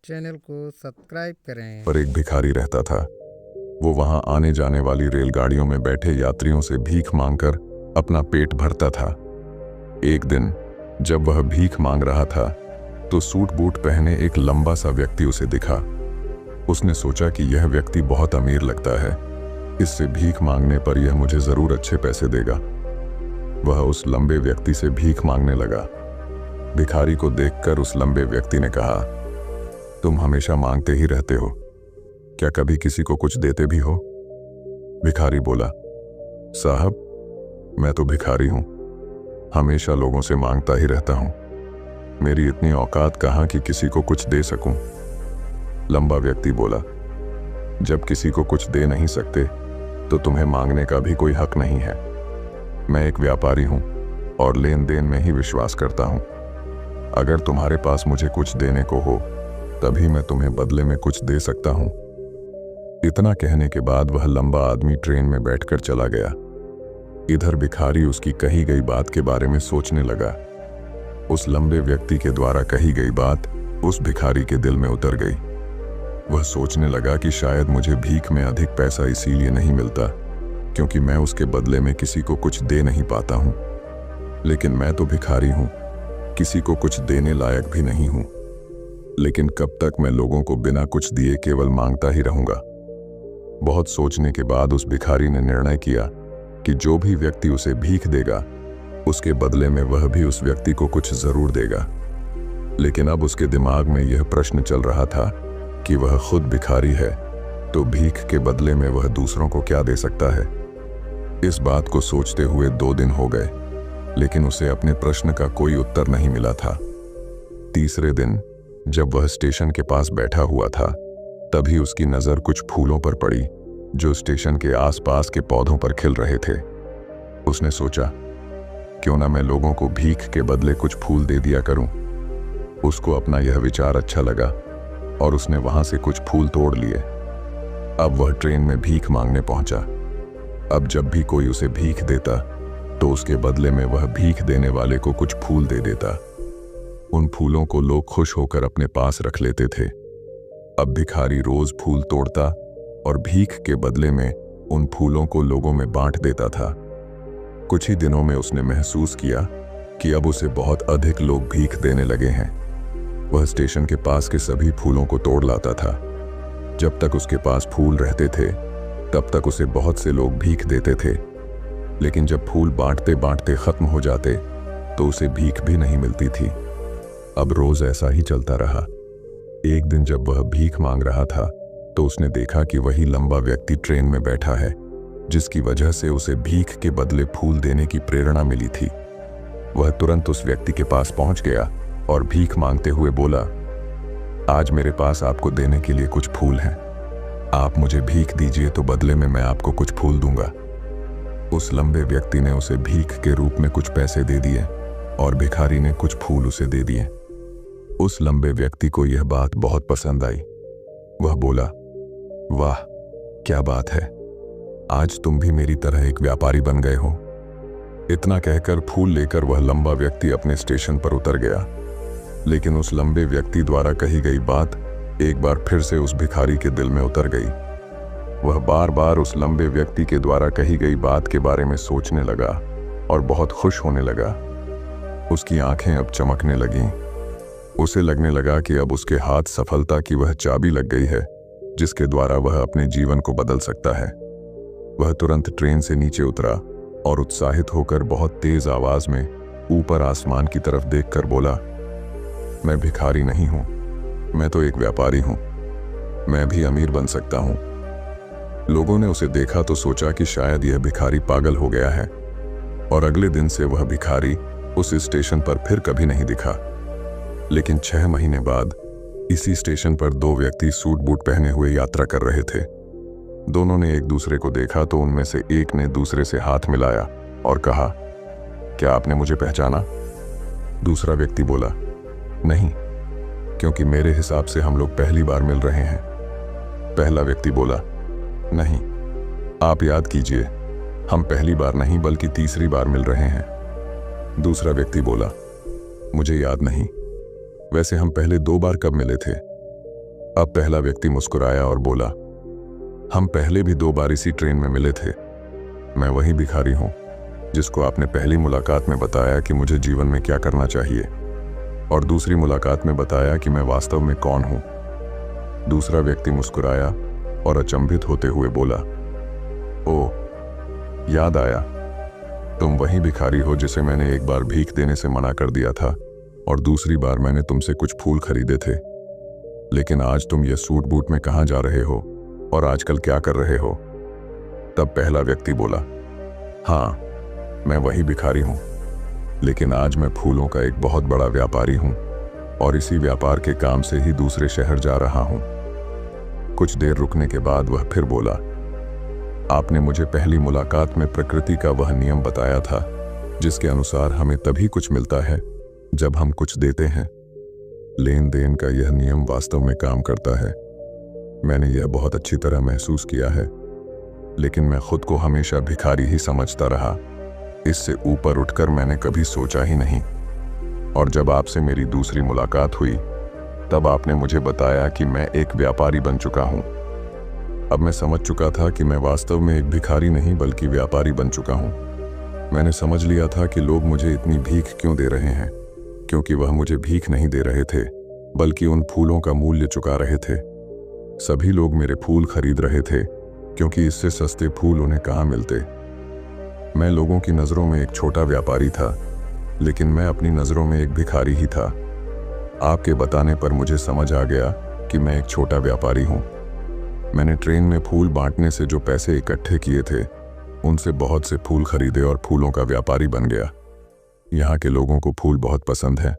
Channel को subscribe करें। पर एक भिखारी रहता था। वो वहां आने जाने वाली रेलगाड़ियों में बैठे यात्रियों से भीख मांगकर अपना पेट भरता था। एक दिन जब वह भीख मांग रहा था तो सूट बूट पहने एक लंबा सा व्यक्ति उसे दिखा। उसने सोचा कि यह व्यक्ति बहुत अमीर लगता है, इससे भीख मांगने पर यह मुझे जरूर अच्छे पैसे देगा। वह उस लंबे व्यक्ति से भीख मांगने लगा। भिखारी को देखकर उस लंबे व्यक्ति ने कहा, तुम हमेशा मांगते ही रहते हो, क्या कभी किसी को कुछ देते भी हो? भिखारी बोला, साहब मैं तो भिखारी हूं, हमेशा लोगों से मांगता ही रहता हूं, मेरी इतनी औकात कहां कि किसी को कुछ दे सकूं। लंबा व्यक्ति बोला, जब किसी को कुछ दे नहीं सकते तो तुम्हें मांगने का भी कोई हक नहीं है। मैं एक व्यापारी हूं और लेन देन में ही विश्वास करता हूं। अगर तुम्हारे पास मुझे कुछ देने को हो तभी मैं तुम्हें बदले में कुछ दे सकता हूं। इतना कहने के बाद वह लंबा आदमी ट्रेन में बैठकर चला गया। इधर भिखारी उसकी कही गई बात के बारे में सोचने लगा। उस लंबे व्यक्ति के द्वारा कही गई बात उस भिखारी के दिल में उतर गई। वह सोचने लगा कि शायद मुझे भीख में अधिक पैसा इसीलिए नहीं मिलता क्योंकि मैं उसके बदले में किसी को कुछ दे नहीं पाता हूं। लेकिन मैं तो भिखारी हूं, किसी को कुछ देने लायक भी नहीं हूं। लेकिन कब तक मैं लोगों को बिना कुछ दिए केवल मांगता ही रहूंगा? बहुत सोचने के बाद उस भिखारी ने निर्णय किया कि जो भी व्यक्ति उसे भीख देगा उसके बदले में वह भी उस व्यक्ति को कुछ जरूर देगा। लेकिन अब उसके दिमाग में यह प्रश्न चल रहा था कि वह खुद भिखारी है तो भीख के बदले में वह दूसरों को क्या दे सकता है। इस बात को सोचते हुए 2 दिन हो गए, लेकिन उसे अपने प्रश्न का कोई उत्तर नहीं मिला था। तीसरे दिन जब वह स्टेशन के पास बैठा हुआ था तभी उसकी नजर कुछ फूलों पर पड़ी जो स्टेशन के आसपास के पौधों पर खिल रहे थे। उसने सोचा, क्यों ना मैं लोगों को भीख के बदले कुछ फूल दे दिया करूं। उसको अपना यह विचार अच्छा लगा और उसने वहां से कुछ फूल तोड़ लिए। अब वह ट्रेन में भीख मांगने पहुंचा। अब जब भी कोई उसे भीख देता तो उसके बदले में वह भीख देने वाले को कुछ फूल दे देता। उन फूलों को लोग खुश होकर अपने पास रख लेते थे। अब भिखारी रोज फूल तोड़ता और भीख के बदले में उन फूलों को लोगों में बांट देता था। कुछ ही दिनों में उसने महसूस किया कि अब उसे बहुत अधिक लोग भीख देने लगे हैं। वह स्टेशन के पास के सभी फूलों को तोड़ लाता था। जब तक उसके पास फूल रहते थे तब तक उसे बहुत से लोग भीख देते थे, लेकिन जब फूल बांटते बांटते खत्म हो जाते तो उसे भीख भी नहीं मिलती थी। अब रोज ऐसा ही चलता रहा। एक दिन जब वह भीख मांग रहा था तो उसने देखा कि वही लंबा व्यक्ति ट्रेन में बैठा है जिसकी वजह से उसे भीख के बदले फूल देने की प्रेरणा मिली थी। वह तुरंत उस व्यक्ति के पास पहुंच गया और भीख मांगते हुए बोला, आज मेरे पास आपको देने के लिए कुछ फूल हैं, आप मुझे भीख दीजिए तो बदले में मैं आपको कुछ फूल दूंगा। उस लंबे व्यक्ति ने उसे भीख के रूप में कुछ पैसे दे दिए और भिखारी ने कुछ फूल उसे दे दिए। उस लंबे व्यक्ति को यह बात बहुत पसंद आई। वह बोला, वाह क्या बात है, आज तुम भी मेरी तरह एक व्यापारी बन गए हो। इतना कहकर फूल लेकर वह लंबा व्यक्ति अपने स्टेशन पर उतर गया। लेकिन उस लंबे व्यक्ति द्वारा कही गई बात एक बार फिर से उस भिखारी के दिल में उतर गई। वह बार बार उस लंबे व्यक्ति के द्वारा कही गई बात के बारे में सोचने लगा और बहुत खुश होने लगा। उसकी आंखें अब चमकने लगीं। उसे लगने लगा कि अब उसके हाथ सफलता की वह चाबी लग गई है जिसके द्वारा वह अपने जीवन को बदल सकता है। वह तुरंत ट्रेन से नीचे उतरा और उत्साहित होकर बहुत तेज आवाज में ऊपर आसमान की तरफ देखकर बोला, मैं भिखारी नहीं हूं, मैं तो एक व्यापारी हूं, मैं भी अमीर बन सकता हूं। लोगों ने उसे देखा तो सोचा कि शायद यह भिखारी पागल हो गया है और अगले दिन से वह भिखारी उस स्टेशन पर फिर कभी नहीं दिखा। लेकिन 6 महीने बाद इसी स्टेशन पर 2 व्यक्ति सूट बूट पहने हुए यात्रा कर रहे थे। दोनों ने एक दूसरे को देखा तो उनमें से एक ने दूसरे से हाथ मिलाया और कहा, क्या आपने मुझे पहचाना? दूसरा व्यक्ति बोला, नहीं, क्योंकि मेरे हिसाब से हम लोग पहली बार मिल रहे हैं। पहला व्यक्ति बोला, नहीं, आप याद कीजिए, हम पहली बार नहीं बल्कि तीसरी बार मिल रहे हैं। दूसरा व्यक्ति बोला, मुझे याद नहीं, वैसे हम पहले 2 बार कब मिले थे? अब पहला व्यक्ति मुस्कुराया और बोला, हम पहले भी 2 बार इसी ट्रेन में मिले थे। मैं वही भिखारी हूं जिसको आपने पहली मुलाकात में बताया कि मुझे जीवन में क्या करना चाहिए, और दूसरी मुलाकात में बताया कि मैं वास्तव में कौन हूं। दूसरा व्यक्ति मुस्कुराया और अचंभित होते हुए बोला, ओह, याद आया, तुम वही भिखारी हो जिसे मैंने एक बार भीख देने से मना कर दिया था और दूसरी बार मैंने तुमसे कुछ फूल खरीदे थे। लेकिन आज तुम ये सूट बूट में कहाँ जा रहे हो और आजकल क्या कर रहे हो? तब पहला व्यक्ति बोला, हाँ, मैं वही भिखारी हूं, लेकिन आज मैं फूलों का एक बहुत बड़ा व्यापारी हूं और इसी व्यापार के काम से ही दूसरे शहर जा रहा हूं। कुछ देर रुकने के बाद वह फिर बोला, आपने मुझे पहली मुलाकात में प्रकृति का वह नियम बताया था जिसके अनुसार हमें तभी कुछ मिलता है जब हम कुछ देते हैं। लेन देन का यह नियम वास्तव में काम करता है। मैंने यह बहुत अच्छी तरह महसूस किया है, लेकिन मैं खुद को हमेशा भिखारी ही समझता रहा। इससे ऊपर उठकर मैंने कभी सोचा ही नहीं। और जब आपसे मेरी दूसरी मुलाकात हुई तब आपने मुझे बताया कि मैं एक व्यापारी बन चुका हूं। अब मैं समझ चुका था कि मैं वास्तव में एक भिखारी नहीं बल्कि व्यापारी बन चुका हूं। मैंने समझ लिया था कि लोग मुझे इतनी भीख क्यों दे रहे हैं, क्योंकि वह मुझे भीख नहीं दे रहे थे बल्कि उन फूलों का मूल्य चुका रहे थे। सभी लोग मेरे फूल खरीद रहे थे क्योंकि इससे सस्ते फूल उन्हें कहाँ मिलते। मैं लोगों की नज़रों में एक छोटा व्यापारी था, लेकिन मैं अपनी नज़रों में एक भिखारी ही था। आपके बताने पर मुझे समझ आ गया कि मैं एक छोटा व्यापारी हूँ। मैंने ट्रेन में फूल बांटने से जो पैसे इकट्ठे किए थे उनसे बहुत से फूल खरीदे और फूलों का व्यापारी बन गया। यहाँ के लोगों को फूल बहुत पसंद है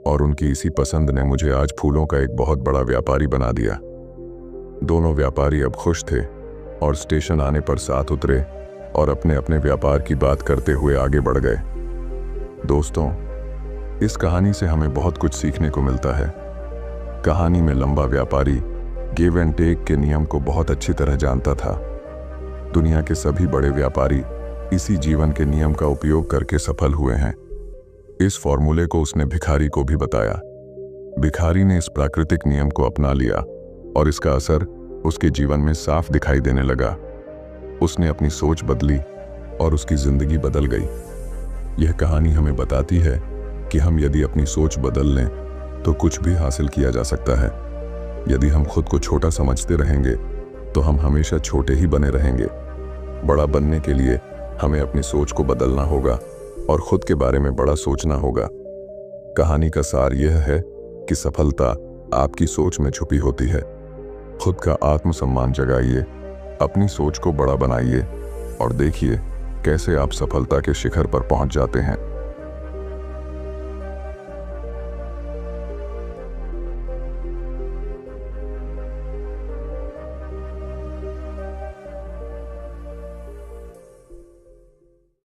और उनकी इसी पसंद ने मुझे आज फूलों का एक बहुत बड़ा व्यापारी बना दिया। दोनों व्यापारी अब खुश थे और स्टेशन आने पर साथ उतरे और अपने अपने व्यापार की बात करते हुए आगे बढ़ गए। दोस्तों, इस कहानी से हमें बहुत कुछ सीखने को मिलता है। कहानी में लंबा व्यापारी गिव एंड टेक के नियम को बहुत अच्छी तरह जानता था। दुनिया के सभी बड़े व्यापारी इसी जीवन के नियम का उपयोग करके सफल हुए हैं। इस फॉर्मूले को उसने भिखारी को भी बताया। भिखारी ने इस प्राकृतिक नियम को अपना लिया और इसका असर उसके जीवन में साफ दिखाई देने लगा। उसने अपनी सोच बदली और उसकी जिंदगी बदल गई। यह कहानी हमें बताती है कि हम यदि अपनी सोच बदल लें तो कुछ भी हासिल किया जा सकता है। यदि हम खुद को छोटा समझते रहेंगे तो हम हमेशा छोटे ही बने रहेंगे। बड़ा बनने के लिए हमें अपनी सोच को बदलना होगा और खुद के बारे में बड़ा सोचना होगा। कहानी का सार यह है कि सफलता आपकी सोच में छुपी होती है। खुद का आत्मसम्मान जगाइए, अपनी सोच को बड़ा बनाइए और देखिए कैसे आप सफलता के शिखर पर पहुंच जाते हैं।